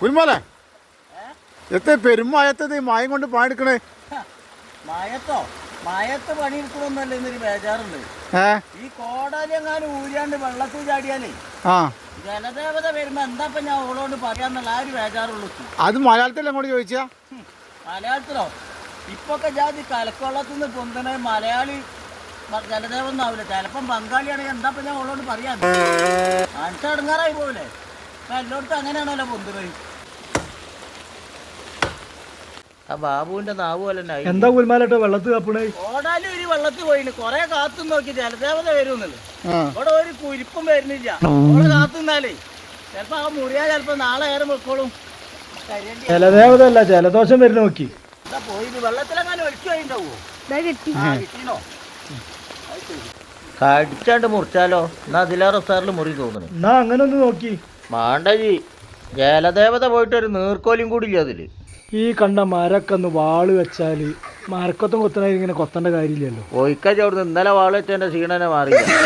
കുൽമോലെ എത്ര പെരുമയത്തത് മായം കൊണ്ട് പണിയെടുക്കണേ? മയത്തോ മയത്ത് പണിയെടുക്കണമെന്നല്ല എന്നൊരു ബേജാറുണ്ട്. ഈ കോടാലി എങ്ങാനും ഊരാണ്ട് വെള്ളത്തിൽ ചാടിയാലേ ജലദേവത വരുമ്പോ എന്താ ഞാൻ ഓളോണ്ട് പറയാന്നുള്ള ആ ഒരു ബേജാറുള്ളൂ. അത് മലയാളത്തിൽ അങ്ങോട്ട് ചോദിച്ചാ? മലയാളത്തിലോ? ഇപ്പൊക്കെ ജാതി കലക്കൊള്ളത്തിൽ നിന്ന് പൊന്തണ മലയാളി ജലദേവൻ എന്നാവില്ല. ചിലപ്പം ബംഗാളിയാണെങ്കിൽ എന്താ ഞാൻ ഓളോട് പറയാൻ മനസ്സടങ്ങാറായി പോവില്ലേ? എല്ലായിടത്തും അങ്ങനെയാണല്ലോ പൊന്തുന്നത്. ആ ബാബുവിന്റെ നാവ് പോലെ എന്താ കുൽമാലട്ടോ വെള്ളത്തിൽ കപ്പണേ? ഓടാലും ഒരു വെള്ളത്തിൽ പോയിന് കൊറേ കാത്തു നോക്കി ജലദേവത വരുമെന്നല്ലേ. ഇവിടെ ഒരു കുരിപ്പും വരുന്നില്ല. ഇവിടെ കാത്തുന്നാലേ ചിലപ്പോ ആ മുറിയാ ചിലപ്പോ നാളെ ഏറെ വെക്കോളും. ജലദേവത അല്ല ജലദോഷം വരുന്ന നോക്കി. എന്താ പോയി വെള്ളത്തിലെങ്ങാനും ഒലിച്ചു പോയിണ്ടാവോ? കിട്ടീനോ? കടിച്ചാണ്ട് മുറിച്ചാലോ? എന്നാ അതിലേറെ സാറിൽ മുറി തോന്നുന്നു. എന്നാ അങ്ങനെ ഒന്ന് നോക്കി. മാണ്ടജി ജലദേവത പോയിട്ട് ഒരു നീർക്കോലും കൂടി ഇല്ല അതില്. ഈ കണ്ട മരൊക്കെ ഒന്ന് വാള് വെച്ചാല് മരക്കൊത്തം കൊത്തണ ഇങ്ങനെ കൊത്തേണ്ട കാര്യമില്ലല്ലോ. ഒഴിക്കാ ചോർന്ന് ഇന്നലെ വാള് വെച്ചതിന്റെ ക്ഷീണനെ മാറിയില്ല.